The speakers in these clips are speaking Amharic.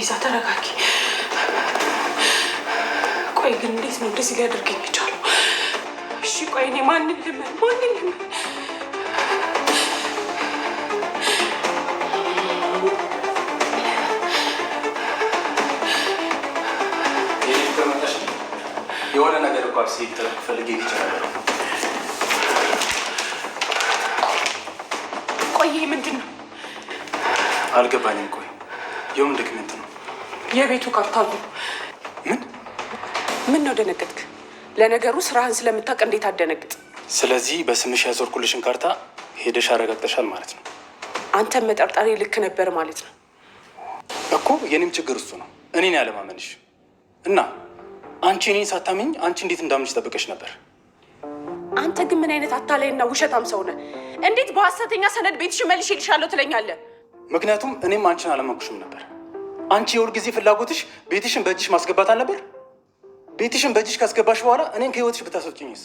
ቤዛ ተረጋጊ። ቆይ ግን እንዴት ነው እንደዚህ ሊያደርገኝ የቻለው? እሺ ቆይ እኔ ማንን ልመን? የሆነ ነገር እኮ አብሴ ተረክ ፈልጌ ይችላል። ቆይ ይሄ ምንድን ነው? አልገባኝም። ቆይ የምን ዶክመንት ነው? የቤቱ ካርታ ነው። ምን ነው ደነገጥክ? ለነገሩ ስራህን ስለምታውቅ እንዴት አደነግጥ? ስለዚህ በስምሽ ያዞርኩልሽን ካርታ ሄደሽ አረጋግጠሻል ማለት ነው? አንተም መጠርጠሬ ልክ ነበር ማለት ነው እኮ። የኔም ችግር እሱ ነው፣ እኔን ያለማመንሽ እና አንቺ እኔን ሳታምኝ አንቺ እንዴት እንዳምንሽ ጠብቀሽ ነበር። አንተ ግን ምን አይነት አታላይና ውሸታም ሰው ነህ? እንዴት በሐሰተኛ ሰነድ ቤትሽን መልሼ እልሻለሁ ትለኛለህ? ምክንያቱም እኔም አንቺን አላመንኩሽም ነበር። አንቺ የሁል ጊዜ ፍላጎትሽ ቤትሽን በእጅሽ ማስገባት አልነበር? ቤትሽን በእጅሽ ካስገባሽ በኋላ እኔን ከህይወትሽ ብታስወጪኝስ?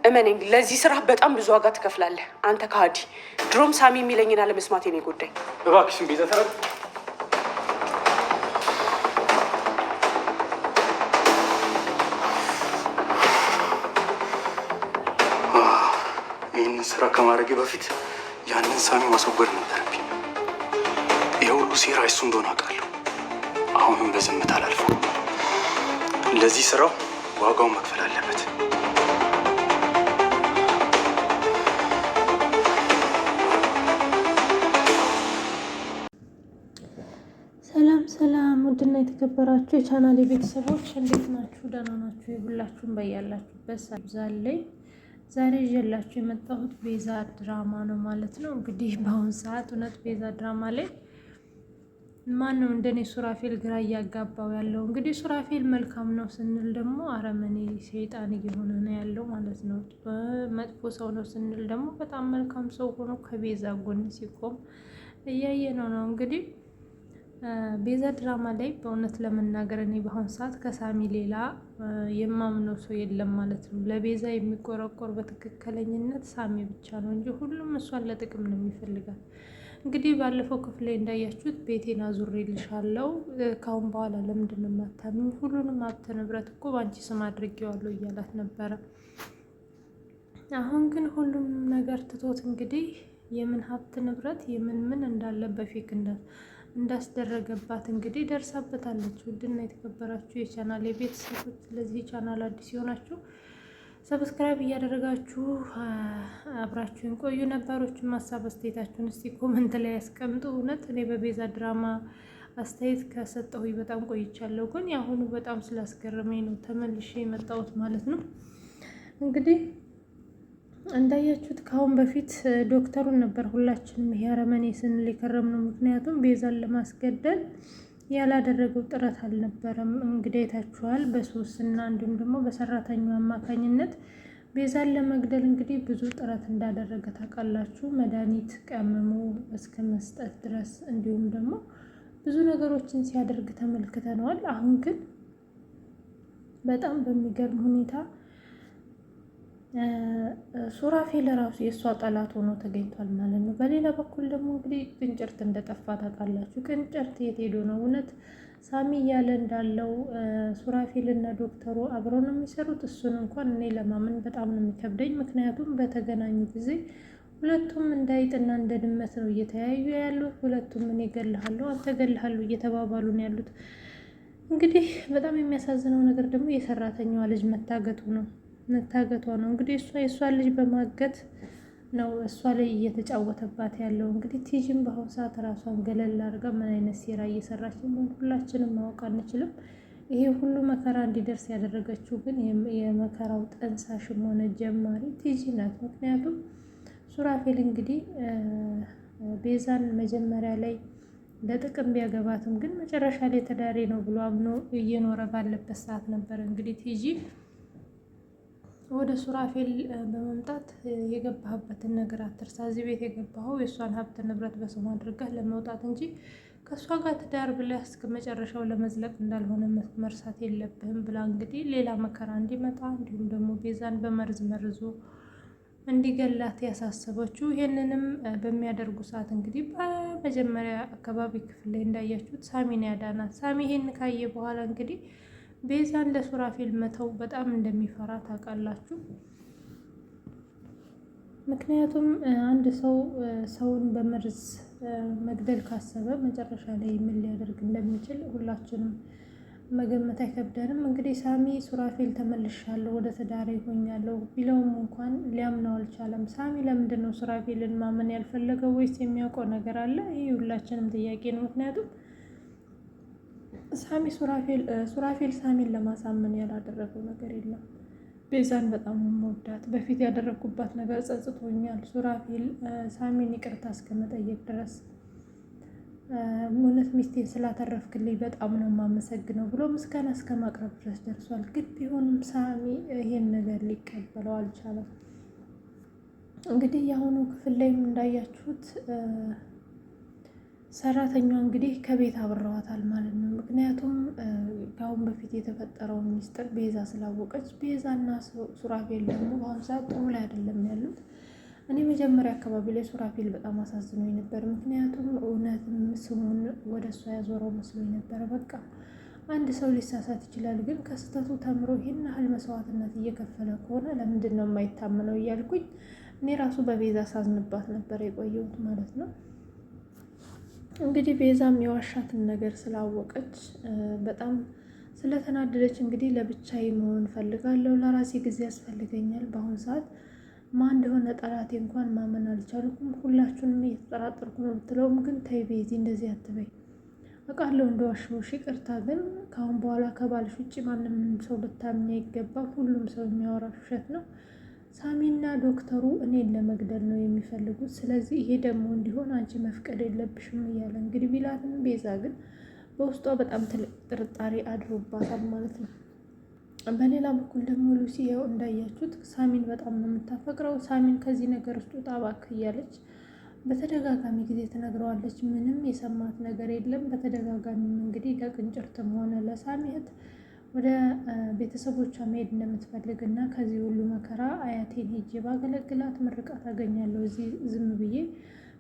እመኔን፣ ለዚህ ስራ በጣም ብዙ ዋጋ ትከፍላለህ አንተ ከሃዲ። ድሮም ሳሚ የሚለኝን አለመስማቴ ነው ጉዳይ። እባክሽን ቤዛ ተረጋጊ። ይህንን ስራ ከማድረጌ በፊት ያንን ሳሚ ማስወገድ ነበረብኝ። ይህ ሁሉ ሴራ እሱ እንደሆነ አውቃለሁ። አሁንም በዝምታ አላልፈው። ለዚህ ስራው ዋጋውን መክፈል አለበት። ሰላም ውድና የተከበራችሁ የቻናሌ ቤተሰቦች እንዴት ናችሁ? ደህና ናችሁ? የሁላችሁም በያላችሁበት ሰብዛለኝ። ዛሬ ይዤላችሁ የመጣሁት ቤዛ ድራማ ነው ማለት ነው። እንግዲህ በአሁኑ ሰዓት እውነት ቤዛ ድራማ ላይ ማን ነው እንደኔ ሱራፌል ግራ እያጋባው ያለው? እንግዲህ ሱራፌል መልካም ነው ስንል ደግሞ አረመኔ ሰይጣን እየሆነ ነው ያለው ማለት ነው። መጥፎ ሰው ነው ስንል ደግሞ በጣም መልካም ሰው ሆኖ ከቤዛ ጎን ሲቆም እያየነው ነው። እንግዲህ ቤዛ ድራማ ላይ በእውነት ለመናገር እኔ በአሁኑ ሰዓት ከሳሚ ሌላ የማምነው ሰው የለም ማለት ነው። ለቤዛ የሚቆረቆር በትክክለኝነት ሳሚ ብቻ ነው እንጂ ሁሉም እሷን ለጥቅም ነው የሚፈልጋት። እንግዲህ ባለፈው ክፍል ላይ እንዳያችሁት ቤቴን አዙሬልሻለሁ፣ ካሁን በኋላ ለምንድን ነው የማታምኝ? ሁሉንም ሀብት ንብረት እኮ በአንቺ ስም አድርጌዋለሁ እያላት ነበረ። አሁን ግን ሁሉም ነገር ትቶት እንግዲህ የምን ሀብት ንብረት ምን እንዳለ በፌክ እንዳስደረገባት እንግዲህ ደርሳበታለች። ውድና የተከበራችሁ የቻናል የቤተሰቦች ለዚህ ቻናል አዲስ የሆናችሁ ሰብስክራይብ እያደረጋችሁ አብራችሁን ቆዩ። ነባሮችን ሀሳብ አስተያየታችሁን እስቲ ኮመንት ላይ ያስቀምጡ። እውነት እኔ በቤዛ ድራማ አስተያየት ከሰጠሁኝ በጣም ቆይቻለሁ፣ ግን የአሁኑ በጣም ስላስገረመኝ ነው ተመልሼ የመጣሁት ማለት ነው። እንግዲህ እንዳያችሁት ከአሁን በፊት ዶክተሩን ነበር ሁላችንም ይሄ አረመኔ ስንል የከረምነው። ምክንያቱም ቤዛን ለማስገደል ያላደረገው ጥረት አልነበረም። እንግዲህ አይታችኋል። በሶስና እንዲሁም ደግሞ በሰራተኛው አማካኝነት ቤዛን ለመግደል እንግዲህ ብዙ ጥረት እንዳደረገ ታውቃላችሁ። መድኃኒት ቀምሞ እስከ መስጠት ድረስ እንዲሁም ደግሞ ብዙ ነገሮችን ሲያደርግ ተመልክተነዋል። አሁን ግን በጣም በሚገርም ሁኔታ ሱራፌል ራሱ የእሷ ጠላት ሆኖ ተገኝቷል ማለት ነው። በሌላ በኩል ደግሞ እንግዲህ ቅንጭርት እንደጠፋ ታውቃላችሁ። ቅንጭርት የት ሄዶ ነው? እውነት ሳሚ እያለ እንዳለው ሱራፌል እና ዶክተሩ አብረው ነው የሚሰሩት? እሱን እንኳን እኔ ለማመን በጣም ነው የሚከብደኝ። ምክንያቱም በተገናኙ ጊዜ ሁለቱም እንዳይጥና እንደ ድመት ነው እየተያዩ ያሉት። ሁለቱም እኔ እገልሃለሁ አንተ እገልሃለሁ እየተባባሉ ነው ያሉት። እንግዲህ በጣም የሚያሳዝነው ነገር ደግሞ የሰራተኛዋ ልጅ መታገቷ ነው። እንግዲህ እሷ የእሷን ልጅ በማገት ነው እሷ ላይ እየተጫወተባት ያለው። እንግዲህ ቲጂም በአሁኑ ሰዓት ራሷን ገለል አድርጋ ምን አይነት ሴራ እየሰራች እንደሆነ ሁላችንም ማወቅ አንችልም። ይሄ ሁሉ መከራ እንዲደርስ ያደረገችው ግን የመከራው ጠንሳሽም ሆነ ጀማሪ ቲጂ ናት። ምክንያቱም ሱራፌል እንግዲህ ቤዛን መጀመሪያ ላይ ለጥቅም ቢያገባትም ግን መጨረሻ ላይ ተዳሪ ነው ብሎ አምኖ እየኖረ ባለበት ሰዓት ነበር እንግዲህ ቲጂ ወደ ሱራፌል በመምጣት የገባህበትን ነገር አትርሳ፣ እዚህ ቤት የገባኸው የእሷን ሀብት ንብረት በስሙ አድርገህ ለመውጣት እንጂ ከእሷ ጋር ትዳር ብለህ እስከ መጨረሻው ለመዝለቅ እንዳልሆነ መርሳት የለብህም ብላ እንግዲህ ሌላ መከራ እንዲመጣ እንዲሁም ደግሞ ቤዛን በመርዝ መርዞ እንዲገላት ያሳሰበችው። ይህንንም በሚያደርጉ ሰዓት እንግዲህ በመጀመሪያ አካባቢ ክፍል ላይ እንዳያችሁት ሳሚን ያዳናት። ሳሚ ይህን ካየ በኋላ እንግዲህ ቤዛን ለሱራፌል መተው በጣም እንደሚፈራ ታውቃላችሁ። ምክንያቱም አንድ ሰው ሰውን በመርዝ መግደል ካሰበ መጨረሻ ላይ ምን ሊያደርግ እንደሚችል ሁላችንም መገመት አይከብደንም። እንግዲህ ሳሚ ሱራፌል ተመልሻለሁ፣ ወደ ትዳሬ ሆኛለሁ ቢለውም እንኳን ሊያምነው አልቻለም። ሳሚ ለምንድን ነው ሱራፌልን ማመን ያልፈለገው? ወይስ የሚያውቀው ነገር አለ? ይህ ሁላችንም ጥያቄ ነው። ምክንያቱም ሱራፌል ሳሚን ለማሳመን ያላደረገው ነገር የለም። ቤዛን በጣም መወዳት፣ በፊት ያደረግኩባት ነገር ጸጽቶኛል፣ ሱራፌል ሳሚን ይቅርታ እስከመጠየቅ ድረስ እውነት ሚስቴን ስላተረፍክልኝ በጣም ነው የማመሰግነው ብሎ ምስጋና እስከ ማቅረብ ድረስ ደርሷል። ግን ቢሆንም ሳሚ ይሄን ነገር ሊቀበለው አልቻለም። እንግዲህ የአሁኑ ክፍል ላይም እንዳያችሁት ሰራተኛዋ እንግዲህ ከቤት አብረዋታል ማለት ነው። ምክንያቱም ከአሁን በፊት የተፈጠረውን ሚስጥር ቤዛ ስላወቀች፣ ቤዛና ሱራፌል ደግሞ በአሁኑ ሰዓት ጥሩ ላይ አይደለም ያሉት። እኔ መጀመሪያ አካባቢ ላይ ሱራፌል በጣም አሳዝኖኝ ነበር። ምክንያቱም እውነትም ስሙን ወደ እሷ ያዞረው መስሎኝ ነበረ። በቃ አንድ ሰው ሊሳሳት ይችላል፣ ግን ከስህተቱ ተምሮ ይህን ያህል መስዋዕትነት እየከፈለ ከሆነ ለምንድን ነው የማይታመነው እያልኩኝ እኔ ራሱ በቤዛ ሳዝንባት ነበር የቆየሁት ማለት ነው። እንግዲህ ቤዛም የዋሻትን ነገር ስላወቀች በጣም ስለተናደደች እንግዲህ ለብቻዬ መሆን ፈልጋለሁ፣ ለራሴ ጊዜ ያስፈልገኛል። በአሁኑ ሰዓት ማን እንደሆነ ጠላቴ እንኳን ማመን አልቻልኩም፣ ሁላችሁንም እየተጠራጠርኩ ነው ብትለውም ግን ተይ ቤዚ እንደዚህ አትበይ፣ አውቃለሁ እንደዋሸሁሽ፣ ይቅርታ፣ ግን ከአሁን በኋላ ከባልሽ ውጭ ማንም ሰው ልታምኝ አይገባም፣ ሁሉም ሰው የሚያወራሽ ውሸት ነው። ሳሚና ዶክተሩ እኔን ለመግደል ነው የሚፈልጉት፣ ስለዚህ ይሄ ደግሞ እንዲሆን አንቺ መፍቀድ የለብሽም እያለ እንግዲህ ቢላትም ቤዛ ግን በውስጧ በጣም ትልቅ ጥርጣሬ አድሮባታል ማለት ነው። በሌላ በኩል ደግሞ ሉሲ ያው እንዳያችሁት ሳሚን በጣም ነው የምታፈቅረው። ሳሚን ከዚህ ነገር ውስጥ ውጣ እባክህ እያለች በተደጋጋሚ ጊዜ ትነግረዋለች። ምንም የሰማት ነገር የለም። በተደጋጋሚም እንግዲህ ለቅንጭርትም ሆነ ለሳሚ እህት ወደ ቤተሰቦቿ መሄድ እንደምትፈልግ እና ከዚህ ሁሉ መከራ አያቴን ሄጄ ባገለግላት ምርቃት አገኛለሁ፣ እዚህ ዝም ብዬ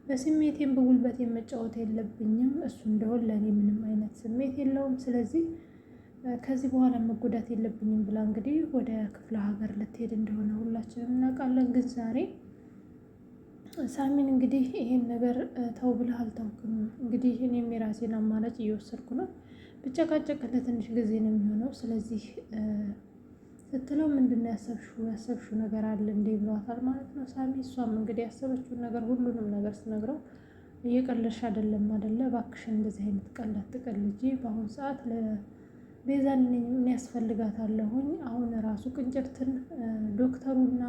በስሜቴም በጉልበት መጫወት የለብኝም፣ እሱ እንደሆን ለእኔ ምንም አይነት ስሜት የለውም፣ ስለዚህ ከዚህ በኋላ መጎዳት የለብኝም ብላ እንግዲህ ወደ ክፍለ ሀገር ልትሄድ እንደሆነ ሁላችንም እናውቃለን። ግን ዛሬ ሳሚን እንግዲህ ይሄን ነገር ተው ብለህ አልተውክም፣ እንግዲህ እኔም የራሴን አማራጭ እየወሰድኩ ነው፣ ብጨቃጨቅህ ለትንሽ ጊዜ ነው የሚሆነው፣ ስለዚህ ስትለው ምንድን ነው ያሰብሽው ነገር አለ እንዴ ብሏታል ማለት ነው ሳሚ። እሷም እንግዲህ ያሰበችውን ነገር ሁሉንም ነገር ስነግረው እየቀለድሽ አይደለም አይደለ፣ እባክሽን እንደዚህ አይነት ቀልድ አትቀልጂ፣ በአሁኑ ሰዓት ቤዛን ምን ያስፈልጋታለሁኝ፣ አሁን ራሱ ቅንጭርትን ዶክተሩና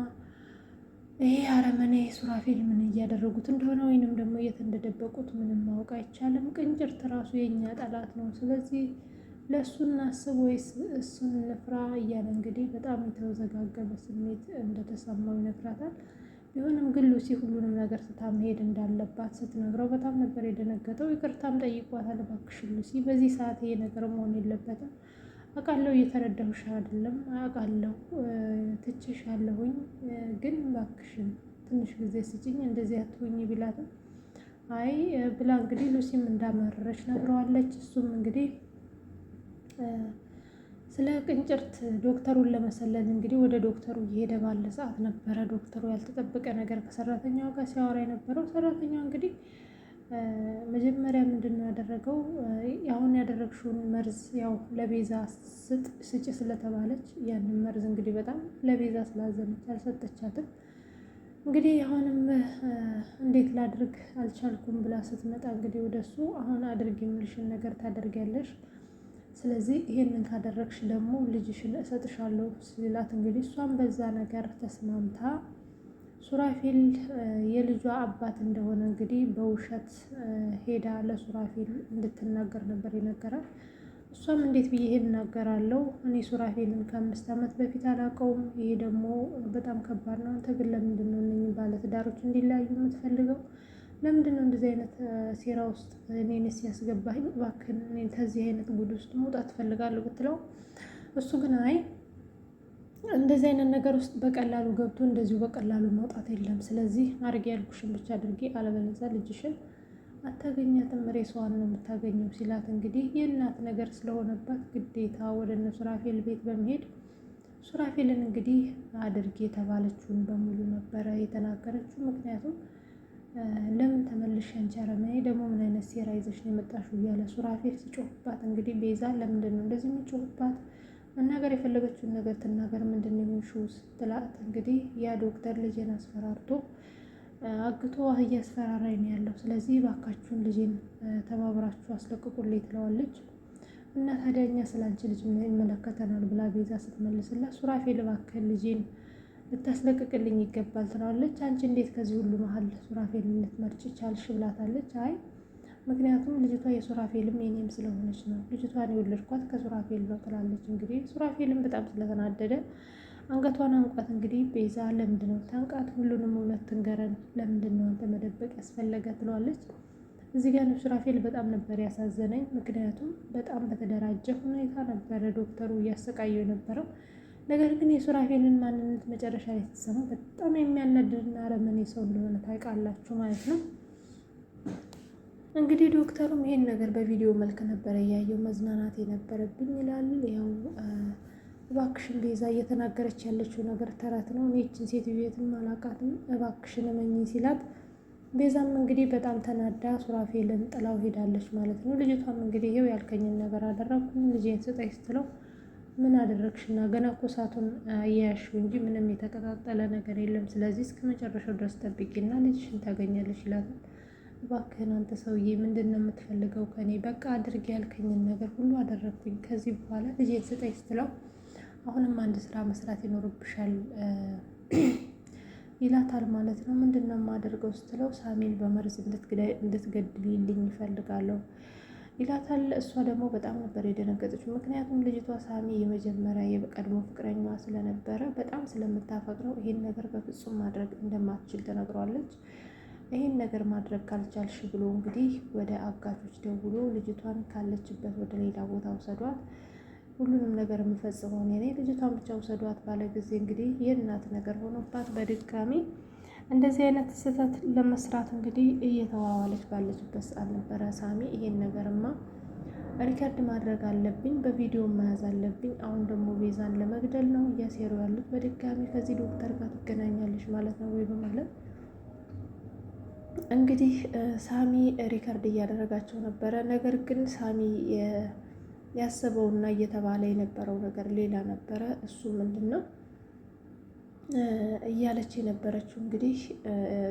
ይሄ አረመኔ ሱራፌል ምን እያደረጉት እንደሆነ ወይንም ደግሞ የት እንደደበቁት ምንም ማወቅ አይቻልም። ቅንጭርት ራሱ የኛ ጠላት ነው፣ ስለዚህ ለእሱ እናስብ ወይስ እሱን እንፍራ እያለ እንግዲህ በጣም የተወዘጋገበ ስሜት እንደተሰማው ይነግራታል። ቢሆንም ግን ሉሲ ሁሉንም ነገር ስታ መሄድ እንዳለባት ስትነግረው በጣም ነበር የደነገጠው። ይቅርታም ጠይቋታል። እባክሽን ሉሲ በዚህ ሰዓት ይሄ ነገር መሆን የለበትም፣ አውቃለሁ እየተረዳሁሽ አይደለም፣ አውቃለሁ ትችሻለሁኝ፣ ግን እባክሽን ትንሽ ጊዜ ስጭኝ፣ እንደዚህ አትሆኝ ቢላትም አይ ብላ እንግዲህ ሉሲም እንዳመረረች ነግረዋለች። እሱም እንግዲህ ስለ ቅንጭርት ዶክተሩን ለመሰለል እንግዲህ ወደ ዶክተሩ እየሄደ ባለ ሰዓት ነበረ ዶክተሩ ያልተጠበቀ ነገር ከሰራተኛዋ ጋር ሲያወራ የነበረው። ሰራተኛዋ እንግዲህ መጀመሪያ ምንድን ነው ያደረገው፣ አሁን ያደረግሽውን መርዝ ያው ለቤዛ ስጭ ስለተባለች ያንን መርዝ እንግዲህ በጣም ለቤዛ ስላዘነች አልሰጠቻትም። እንግዲህ አሁንም እንዴት ላድርግ አልቻልኩም ብላ ስትመጣ እንግዲህ ወደሱ አሁን አድርግ የምልሽን ነገር ታደርጊያለሽ፣ ስለዚህ ይሄንን ካደረግሽ ደግሞ ልጅሽን እሰጥሻለሁ ሲላት እንግዲህ እሷም በዛ ነገር ተስማምታ ሱራፌል የልጇ አባት እንደሆነ እንግዲህ በውሸት ሄዳ ለሱራፌል እንድትናገር ነበር የነገራት። እሷም እንዴት ብዬ ይሄን እናገራለሁ? እኔ ሱራፌልን ከ5 ዓመት በፊት አላውቀውም። ይሄ ደግሞ በጣም ከባድ ነው። አንተ ግን ለምንድን ነው እነኝህ ባለትዳሮች እንዲለያዩ የምትፈልገው? ለምንድን ነው እንደዚህ አይነት ሴራ ውስጥ እኔንስ ያስገባኝ? እባክህን እኔን ከዚህ አይነት ጉድ ውስጥ መውጣት እፈልጋለሁ ብትለው እሱ ግን አይ እንደዚህ አይነት ነገር ውስጥ በቀላሉ ገብቶ እንደዚሁ በቀላሉ መውጣት የለም። ስለዚህ አድርጌ ያልኩሽን ብቻ አድርጌ፣ አለበለዚያ ልጅሽን አታገኛትም፣ ሬሷን ነው የምታገኘው ሲላት እንግዲህ የእናት ነገር ስለሆነባት ግዴታ ወደ እነ ሱራፌል ቤት በመሄድ ሱራፌልን እንግዲህ አድርጌ የተባለችውን በሙሉ ነበረ የተናገረችው። ምክንያቱም ለምን ተመልሽ አንቺ አረመኔ ደግሞ ምን አይነት ሴራ ይዘሽ ነው የመጣሽው እያለ ሱራፌል ሲጮህባት እንግዲህ ቤዛ ለምንድን ነው እንደዚህ የሚጮህባት? መናገር የፈለገችውን ነገር ትናገር፣ ምንድን ነው የሚሆንሽው ስትላት እንግዲህ ያ ዶክተር ልጄን አስፈራርቶ አግቶ እያስፈራራኝ ነው ያለው፣ ስለዚህ እባካችሁን ልጄን ተባብራችሁ አስለቅቁልኝ ትለዋለች። እና ታዲያ እኛ ስለ አንቺ ልጅ ይመለከተናል ብላ ቤዛ ስትመልስላት ሱራፌል እባክህ ልጄን ልታስለቅቅልኝ ይገባል ትለዋለች። አንቺ እንዴት ከዚህ ሁሉ መሀል ሱራፌልን ልትመርጭ ቻልሽ ብላታለች። አይ ምክንያቱም ልጅቷ የሱራፌልም የኔም ስለሆነች ነው፣ ልጅቷን የወለድኳት ከሱራፌል ነው ትላለች። እንግዲህ ሱራፌልም በጣም ስለተናደደ አንገቷን አንቋት እንግዲህ ቤዛ ለምንድን ነው ታንቃት? ሁሉንም እውነት ትንገረን፣ ለምንድን ነው አንተ መደበቅ ያስፈለገ ትለዋለች። እዚህ ጋር ሱራፌል በጣም ነበር ያሳዘነኝ። ምክንያቱም በጣም በተደራጀ ሁኔታ ነበረ ዶክተሩ እያሰቃየው የነበረው። ነገር ግን የሱራፌልን ማንነት መጨረሻ ላይ ስትሰሙ በጣም የሚያናድድና አረመኔ ሰው እንደሆነ ታውቃላችሁ ማለት ነው። እንግዲህ ዶክተሩም ይሄን ነገር በቪዲዮ መልክ ነበረ እያየው መዝናናት የነበረብኝ ይላል። ያው እባክሽን ቤዛ እየተናገረች ያለችው ነገር ተረት ነው፣ እኔ ይህችን ሴትዮ የትም አላውቃትም፣ እባክሽን እመኚኝ ሲላት ቤዛም እንግዲህ በጣም ተናዳ ሱራፌልን ጥላው ሄዳለች ማለት ነው። ልጅቷም እንግዲህ ይኸው ያልከኝን ነገር አደረግኩኝ ልጄን ስጠኝ ስትለው ምን አደረግሽና ገና እኮ እሳቱን አያያሽው እንጂ ምንም የተቀጣጠለ ነገር የለም፣ ስለዚህ እስከ መጨረሻው ድረስ ጠብቂና ልጅሽን ታገኛለች ይላታል። እባክህን አንተ ሰውዬ ምንድን ነው የምትፈልገው ከኔ? በቃ አድርጌ ያልከኝን ነገር ሁሉ አደረግኩኝ፣ ከዚህ በኋላ ልጄን ስጠኝ ስትለው አሁንም አንድ ስራ መስራት ይኖርብሻል ይላታል ማለት ነው። ምንድን ነው የማደርገው ስትለው ሳሚን በመርዝ እንድትገድልልኝ ይፈልጋለሁ ይላታል። እሷ ደግሞ በጣም ነበር የደነገጠችው። ምክንያቱም ልጅቷ ሳሚ የመጀመሪያ የቀድሞ ፍቅረኛዋ ስለነበረ በጣም ስለምታፈቅረው ይሄን ነገር በፍጹም ማድረግ እንደማትችል ተነግሯለች። ይሄን ነገር ማድረግ ካልቻልሽ ብሎ እንግዲህ ወደ አጋቾች ደውሎ ልጅቷን ካለችበት ወደ ሌላ ቦታ ውሰዷት፣ ሁሉንም ነገር የምፈጽመው እኔ ነኝ፣ ልጅቷን ብቻ ውሰዷት ባለ ጊዜ እንግዲህ የእናት ነገር ሆኖባት በድጋሚ እንደዚህ አይነት ስህተት ለመስራት እንግዲህ እየተዋዋለች ባለችበት ሰዓት ነበረ ሳሚ ይሄን ነገርማ ሪከርድ ማድረግ አለብኝ፣ በቪዲዮ መያዝ አለብኝ፣ አሁን ደግሞ ቤዛን ለመግደል ነው እያሴሩ ያሉት፣ በድጋሚ ከዚህ ዶክተር ጋር ትገናኛለች ማለት ነው ወይ በማለት እንግዲህ ሳሚ ሪከርድ እያደረጋቸው ነበረ። ነገር ግን ሳሚ ያሰበውና እየተባለ የነበረው ነገር ሌላ ነበረ። እሱ ምንድን ነው እያለች የነበረችው እንግዲህ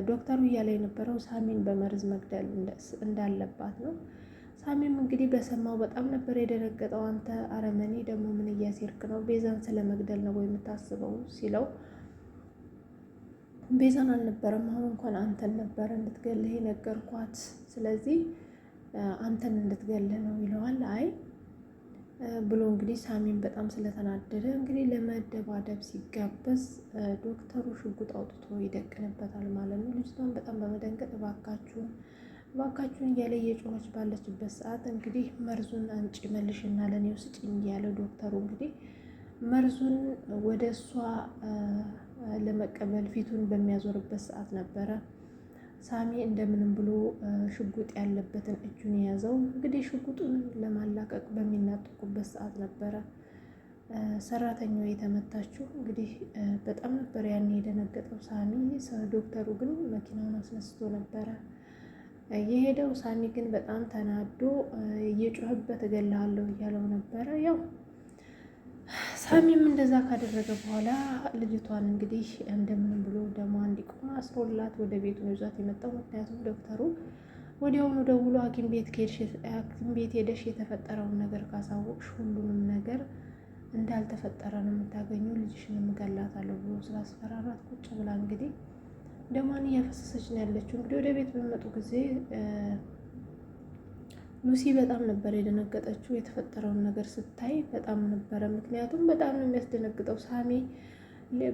ዶክተሩ እያለ የነበረው ሳሚን በመርዝ መግደል እንዳለባት ነው። ሳሚም እንግዲህ በሰማው በጣም ነበር የደነገጠው። አንተ አረመኔ ደግሞ ምን እያሴርክ ነው? ቤዛን ስለመግደል ነው ወይ የምታስበው ሲለው ቤዛን አልነበረም አሁን እንኳን አንተን ነበረ እንድትገልህ የነገርኳት፣ ስለዚህ አንተን እንድትገልህ ነው ይለዋል። አይ ብሎ እንግዲህ ሳሚን በጣም ስለተናደደ እንግዲህ ለመደባደብ ሲጋበዝ ዶክተሩ ሽጉጥ አውጥቶ ይደቅንበታል ማለት ነው። ልጅቷን በጣም በመደንገጥ እባካችሁን እያለ እየጮኸች ባለችበት ሰዓት እንግዲህ መርዙን አንጪ መልሽና ለእኔ ውስጭኝ እያለ ዶክተሩ እንግዲህ መርዙን ወደ እሷ ለመቀበል ፊቱን በሚያዞርበት ሰዓት ነበረ ሳሚ እንደምንም ብሎ ሽጉጥ ያለበትን እጁን የያዘው። እንግዲህ ሽጉጡን ለማላቀቅ በሚናጠቁበት ሰዓት ነበረ ሰራተኛዋ የተመታችው። እንግዲህ በጣም ነበር ያን የደነገጠው ሳሚ። ዶክተሩ ግን መኪናውን አስነስቶ ነበረ የሄደው። ሳሚ ግን በጣም ተናዶ እየጮህበት እገልሃለሁ እያለው ነበረ። ያው ሳሚም እንደዛ ካደረገ በኋላ ልጅቷን እንግዲህ እንደምንም ብሎ ደሟ እንዲቆም አስሮላት ወደ ቤቱ ነው ይዟት የመጣው። ምክንያቱም ዶክተሩ ወዲያውኑ ደውሎ ሐኪም ቤት ሄደሽ የተፈጠረውን ነገር ካሳወቅሽ ሁሉንም ነገር እንዳልተፈጠረ ነው የምታገኘው፣ ልጅሽን እገላታለሁ ብሎ ስላስፈራራት ቁጭ ብላ እንግዲህ ደሟን እያፈሰሰች ነው ያለችው። እንግዲህ ወደ ቤት በመጡ ጊዜ ሉሲ በጣም ነበር የደነገጠችው የተፈጠረውን ነገር ስታይ በጣም ነበረ። ምክንያቱም በጣም ነው የሚያስደነግጠው። ሳሚ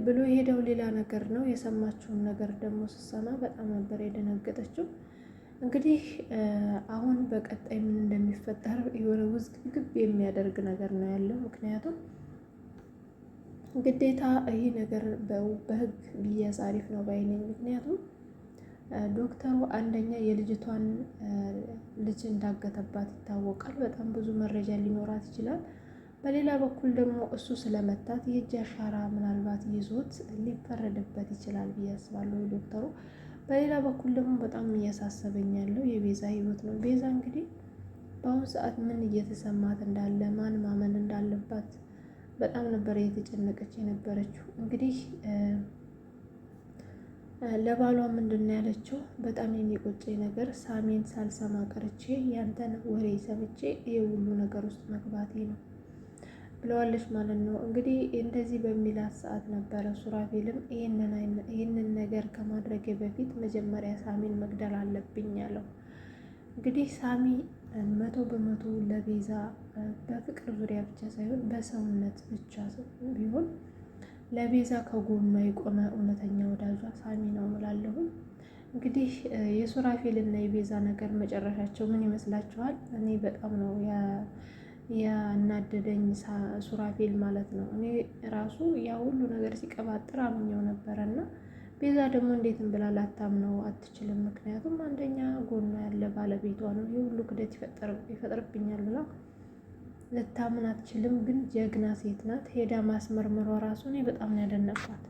ብሎ የሄደው ሌላ ነገር ነው፣ የሰማችውን ነገር ደግሞ ስትሰማ በጣም ነበር የደነገጠችው። እንግዲህ አሁን በቀጣይ ምን እንደሚፈጠር የሆነ ውዝግብ የሚያደርግ ነገር ነው ያለው። ምክንያቱም ግዴታ ይህ ነገር በህግ ቢያዝ አሪፍ ነው ባይነኝ። ምክንያቱም ዶክተሩ አንደኛ የልጅቷን ልጅ እንዳገተባት ይታወቃል። በጣም ብዙ መረጃ ሊኖራት ይችላል። በሌላ በኩል ደግሞ እሱ ስለመታት የእጅ አሻራ ምናልባት ይዞት ሊፈረድበት ይችላል ብዬ አስባለሁ ዶክተሩ። በሌላ በኩል ደግሞ በጣም እያሳሰበኝ ያለው የቤዛ ህይወት ነው። ቤዛ እንግዲህ በአሁኑ ሰዓት ምን እየተሰማት እንዳለ ማን ማመን እንዳለባት በጣም ነበር እየተጨነቀች የነበረችው። እንግዲህ ለባሏ ምንድን ነው ያለችው? በጣም የሚቆጨኝ ነገር ሳሚን ሳልሰማ ቀርቼ ያንተን ወሬ ሰምቼ ይሄ ሁሉ ነገር ውስጥ መግባቴ ነው ብለዋለች ማለት ነው። እንግዲህ እንደዚህ በሚላት ሰዓት ነበረ ሱራፌልም ይህንን ነገር ከማድረጌ በፊት መጀመሪያ ሳሚን መግደል አለብኝ ያለው። እንግዲህ ሳሚ 100% ለቤዛ በፍቅር ዙሪያ ብቻ ሳይሆን በሰውነት ብቻ ቢሆን ለቤዛ ከጎኗ የቆመ እውነተኛ ወዳጇ ሳሚ ነው እላለሁ። እንግዲህ የሱራፌልና የቤዛ ነገር መጨረሻቸው ምን ይመስላችኋል? እኔ በጣም ነው ያናደደኝ ሱራፌል ማለት ነው። እኔ ራሱ ያ ሁሉ ነገር ሲቀባጥር አምኜው ነበረና ቤዛ ደግሞ እንዴትም ብላ ላታምነው አትችልም። ምክንያቱም አንደኛ ጎኗ ያለ ባለቤቷ ነው። ይህ ሁሉ ክደት ይፈጥርብኛል ብላ ልታምን አትችልም። ግን ጀግና ሴት ናት። ሄዳ ማስመርመሯ ራሱ እኔ በጣም ነው ያደነኳት።